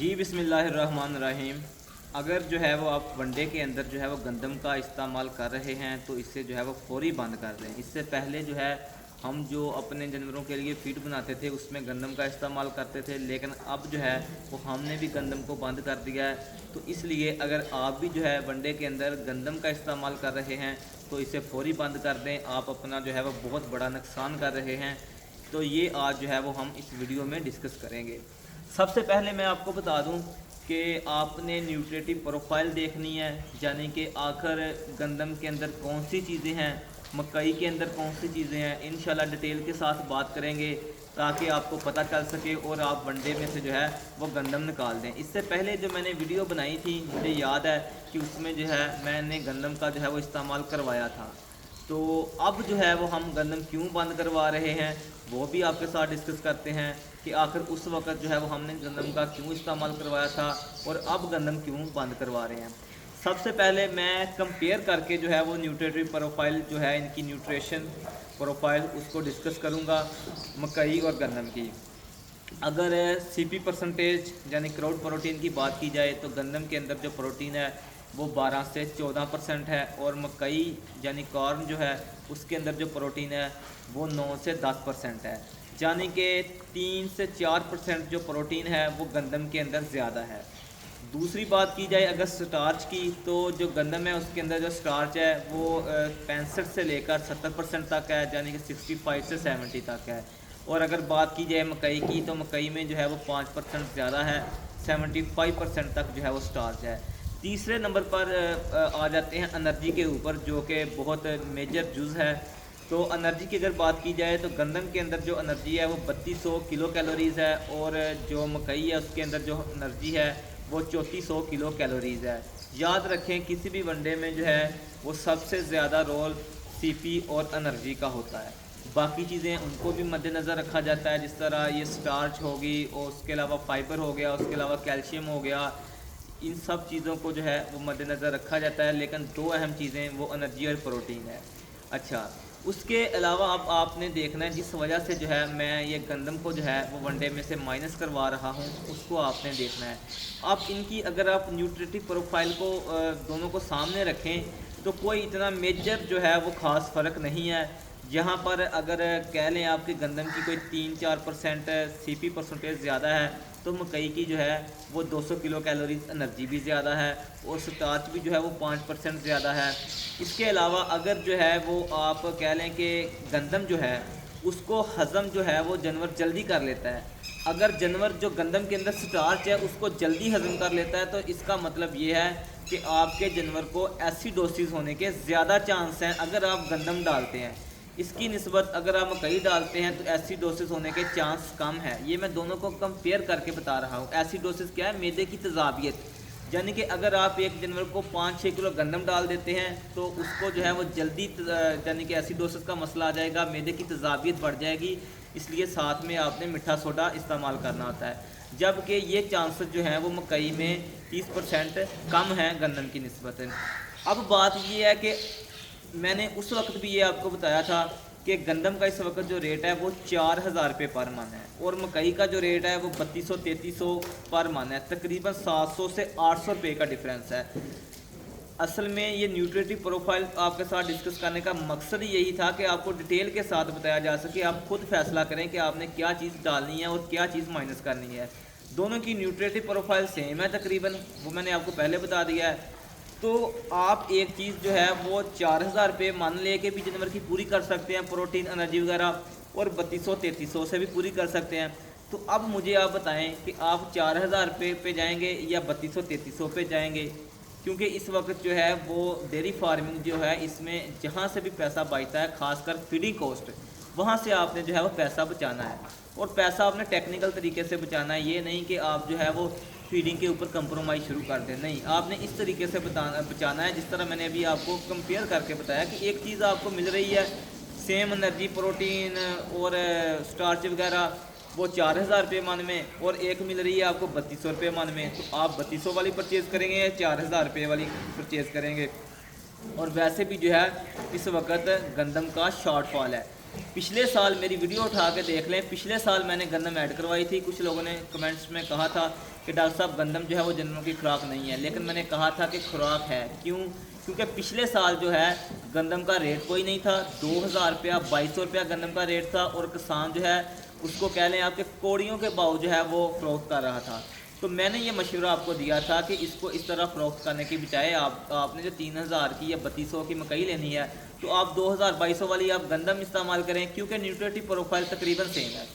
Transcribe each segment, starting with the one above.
जी बिस्मिल्लाहिर्रहमानिर्रहीम। अगर जो है वो आप वनडे के अंदर जो है वो गंदम का इस्तेमाल कर रहे हैं तो इससे जो है वो फौरी बंद कर दें। इससे पहले जो है हम जो अपने जानवरों के लिए फीड बनाते थे उसमें गंदम का इस्तेमाल करते थे, लेकिन अब जो है वो हमने भी गंदम को बंद कर दिया है। तो इसलिए अगर आप भी जो है वनडे के अंदर गंदम का इस्तेमाल कर रहे हैं तो इसे फौरी बंद कर दें। आप अपना जो है वो बहुत बड़ा नुकसान कर रहे हैं। तो ये आज जो है वो हम इस वीडियो में डिस्कस करेंगे। सबसे पहले मैं आपको बता दूं कि आपने न्यूट्रिटिव प्रोफाइल देखनी है, यानी कि आखिर गंदम के अंदर कौन सी चीज़ें हैं, मकई के अंदर कौन सी चीज़ें हैं। इंशाल्लाह डिटेल के साथ बात करेंगे ताकि आपको पता चल सके और आप वनडे में से जो है वो गंदम निकाल दें। इससे पहले जो मैंने वीडियो बनाई थी मुझे याद है कि उसमें जो है मैंने गंदम का जो है वो इस्तेमाल करवाया था। तो अब जो है वो हम गंदम क्यों बंद करवा रहे हैं वो भी आपके साथ डिस्कस करते हैं कि आखिर उस वक़्त जो है वो हमने गंदम का क्यों इस्तेमाल करवाया था और अब गंदम क्यों बंद करवा रहे हैं। सबसे पहले मैं कंपेयर करके जो है वो न्यूट्रिटिव प्रोफाइल जो है इनकी न्यूट्रिशन प्रोफाइल उसको डिस्कस करूँगा मकई और गंदम की। अगर सीपी परसेंटेज यानी क्राउड प्रोटीन की बात की जाए तो गंदम के अंदर जो प्रोटीन है वो 12 से 14% है और मकई यानी कॉर्न जो है उसके अंदर जो प्रोटीन है वो 9 से 10% है, यानी कि 3 से 4% जो प्रोटीन है वो गंदम के अंदर ज़्यादा है। दूसरी बात की जाए अगर स्टार्च की तो जो गंदम है उसके अंदर जो स्टार्च है वो 65 से लेकर 70% तक है, यानी कि 65 से 70 तक है। और अगर बात की जाए मकई की तो मकई में जो है वो 5% ज़्यादा है, 75% तक जो है वो स्टार्च है। तीसरे नंबर पर आ जाते हैं एनर्जी के ऊपर, जो कि बहुत मेजर जुज़ है। तो एनर्जी की अगर बात की जाए तो गंदम के अंदर जो एनर्जी है वो 3200 किलो कैलोरीज़ है और जो मकई है उसके अंदर जो एनर्जी है वो 3400 किलो कैलोरीज़ है। याद रखें किसी भी वनडे में जो है वो सबसे ज़्यादा रोल सीपी और एनर्जी का होता है, बाकी चीज़ें उनको भी मद्देनज़र रखा जाता है, जिस तरह ये स्टार्च होगी और उसके अलावा फाइबर हो गया, उसके अलावा कैल्शियम हो गया। इन सब चीज़ों को जो है वो मद्देनज़र रखा जाता है, लेकिन दो अहम चीज़ें वो एनर्जी और प्रोटीन है। अच्छा, उसके अलावा अब आपने देखना है जिस वजह से जो है मैं ये गंदम को जो है वो वनडे में से माइनस करवा रहा हूँ उसको आपने देखना है। आप इनकी अगर आप न्यूट्रिटिव प्रोफाइल को दोनों को सामने रखें तो कोई इतना मेजर जो है वो ख़ास फ़र्क नहीं है। यहाँ पर अगर कह लें आपकी गंदम की कोई 3-4% सीपी परसेंटेज ज़्यादा है तो मकई की जो है वो 200 किलो कैलोरीज एनर्जी भी ज़्यादा है और स्टार्च भी जो है वो 5% ज़्यादा है। इसके अलावा अगर जो है वो आप कह लें कि गंदम जो है उसको हज़म जो है वो जानवर जल्दी कर लेता है। अगर जानवर जो गंदम के अंदर स्टार्च है उसको जल्दी हज़म कर लेता है तो इसका मतलब ये है कि आपके जानवर को एसिडोसिस होने के ज़्यादा चांस हैं अगर आप गंदम डालते हैं। इसकी निस्बत अगर आप मकई डालते हैं तो एसिडोसिस होने के चांस कम है। ये मैं दोनों को कंपेयर करके बता रहा हूँ। एसिडोसिस क्या है? मैदे की तेज़ाबियत, यानी कि अगर आप एक जानवर को 5-6 किलो गंदम डाल देते हैं तो उसको जो है वो जल्दी यानी कि एसिडोसिस का मसला आ जाएगा, मैदे की तेज़ाबियत बढ़ जाएगी। इसलिए साथ में आपने मीठा सोडा इस्तेमाल करना होता है, जबकि ये चांसेस जो हैं वो मकई में 30% कम हैं गंदम की निस्बत। अब बात ये है कि मैंने उस वक्त भी ये आपको बताया था कि गंदम का इस वक्त जो रेट है वो 4000 रुपये पर मन है और मकई का जो रेट है वो 3200-3300 पर मन है, तकरीबन 700 से 800 रुपये का डिफरेंस है। असल में ये न्यूट्रिटिव प्रोफाइल आपके साथ डिस्कस करने का मकसद ही यही था कि आपको डिटेल के साथ बताया जा सके, आप खुद फैसला करें कि आपने क्या चीज़ डालनी है और क्या चीज़ माइनस करनी है। दोनों की न्यूट्रिटिव प्रोफाइल सेम है तकरीबन, वो मैंने आपको पहले बता दिया है। तो आप एक चीज़ जो है वो 4000 रुपये मान ले के भी जानवर की पूरी कर सकते हैं, प्रोटीन एनर्जी वगैरह, और 3200-3300 से भी पूरी कर सकते हैं। तो अब मुझे आप बताएं कि आप 4000 रुपये पे जाएंगे या 3200-3300 पे जाएंगे, क्योंकि इस वक्त जो है वो डेयरी फार्मिंग जो है इसमें जहाँ से भी पैसा बचता है खासकर फीडिंग कॉस्ट, वहाँ से आपने जो है वो पैसा बचाना है और पैसा आपने टेक्निकल तरीके से बचाना है। ये नहीं कि आप जो है वो फीडिंग के ऊपर कंप्रोमाइज़ शुरू कर दें, नहीं, आपने इस तरीके से बचाना है जिस तरह मैंने अभी आपको कंपेयर करके बताया कि एक चीज़ आपको मिल रही है सेम एनर्जी, प्रोटीन और स्टार्च वगैरह वो 4000 रुपये मन में, और एक मिल रही है आपको 3200 रुपये मन में। तो आप 3200 वाली परचेज़ करेंगे या 4000 रुपये वाली परचेज़ करेंगे। और वैसे भी जो है इस वक्त गंदम का शॉर्टफॉल है, पिछले साल मेरी वीडियो उठा के देख लें, पिछले साल मैंने गंदम ऐड करवाई थी। कुछ लोगों ने कमेंट्स में कहा था कि डॉक्टर साहब गंदम जो है वो जानवरों की खुराक नहीं है, लेकिन मैंने कहा था कि खुराक है। क्यों? क्योंकि पिछले साल जो है गंदम का रेट कोई नहीं था, 2000 रुपया 2200 रुपया गंदम का रेट था, और किसान जो है उसको कह लें आपके कोड़ियों के भाव जो है वो फरोख्त कर रहा था। तो मैंने ये मशवरा आपको दिया था कि इसको इस तरह फ़रोख्त करने की बजाय आपने जो 3000 की या 3200 की मकई लेनी है, तो आप 2200 वाली आप गंदम इस्तेमाल करें, क्योंकि न्यूट्रिटिव प्रोफाइल तकरीबन सेम है।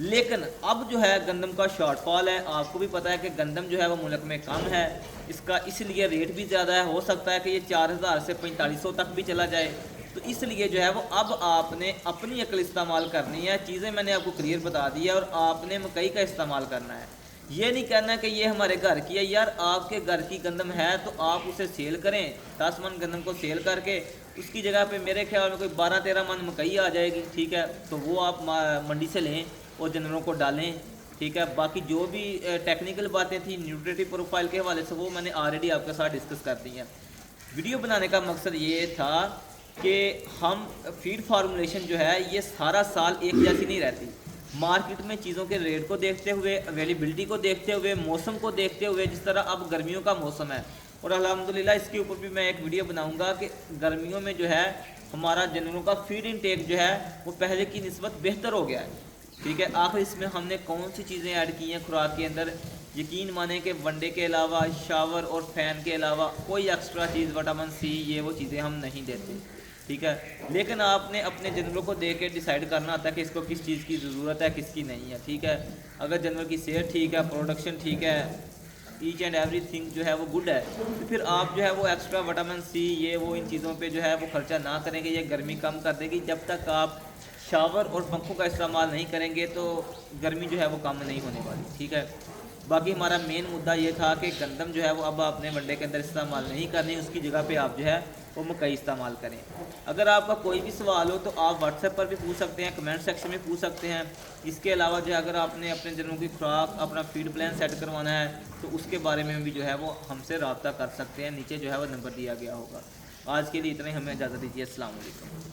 लेकिन अब जो है गंदम का शॉर्टफॉल है। आपको भी पता है कि गंदम जो है वो मुल्क में कम है, इसका इसलिए रेट भी ज़्यादा है। हो सकता है कि ये 4000 से 4500 तक भी चला जाए। तो इसलिए जो है वो अब आपने अपनी अक्ल इस्तेमाल करनी है। चीज़ें मैंने आपको क्लियर बता दी है, और आपने मकई का इस्तेमाल करना है। ये नहीं कहना कि ये हमारे घर की है। यार आपके घर की गंदम है तो आप उसे सेल करें। 10 मन गंदम को सेल करके उसकी जगह पे मेरे ख्याल में कोई 12-13 मन मकई आ जाएगी, ठीक है। तो वो आप मंडी से लें और जानवरों को डालें, ठीक है। बाकी जो भी टेक्निकल बातें थी न्यूट्रिटिव प्रोफाइल के हवाले से, वो मैंने ऑलरेडी आपके साथ डिस्कस कर दी हैं। वीडियो बनाने का मकसद ये था कि हम फीड फार्मूलेशन जो है ये सारा साल एक जैसी नहीं रहती। मार्केट में चीज़ों के रेट को देखते हुए, अवेलेबिलिटी को देखते हुए, मौसम को देखते हुए, जिस तरह अब गर्मियों का मौसम है, और अल्हम्दुलिल्लाह इसके ऊपर भी मैं एक वीडियो बनाऊंगा कि गर्मियों में जो है हमारा जानवरों का फीड इनटेक जो है वो पहले की निस्बत बेहतर हो गया है, ठीक है। आखिर इसमें हमने कौन सी चीज़ें ऐड की हैं खुराक के अंदर? यकीन माने कि वनडे के अलावा, शावर और फैन के अलावा कोई एक्स्ट्रा चीज़, विटामिन सी, ये वो चीज़ें हम नहीं देते, ठीक है। लेकिन आपने अपने जानवरों को देख के डिसाइड करना होता है कि इसको किस चीज़ की ज़रूरत है, किसकी नहीं है, ठीक है। अगर जानवर की सेहत ठीक है, प्रोडक्शन ठीक है, ईच एंड एवरी थिंग जो है वो गुड है, तो फिर आप जो है वो एक्स्ट्रा विटामिन सी, ये वो, इन चीज़ों पे जो है वो खर्चा ना करेंगे। ये गर्मी कम कर देगी। जब तक आप शावर और पंखों का इस्तेमाल नहीं करेंगे तो गर्मी जो है वो कम नहीं होने वाली, ठीक है। बाकी हमारा मेन मुद्दा ये था कि गंदम जो है वो अब आपने वनडे के अंदर इस्तेमाल नहीं करनी, उसकी जगह पे आप जो है वो मकई इस्तेमाल करें। अगर आपका कोई भी सवाल हो तो आप व्हाट्सएप पर भी पूछ सकते हैं, कमेंट सेक्शन में पूछ सकते हैं। इसके अलावा जो है अगर आपने अपने जानवरों की खुराक, अपना फीड प्लान सेट करवाना है तो उसके बारे में भी जो है वो हमसे रब्ता कर सकते हैं। नीचे जो है वो नंबर दिया गया होगा। आज के लिए इतना ही, हमें इजाज़त दीजिए। अस्सलाम वालेकुम।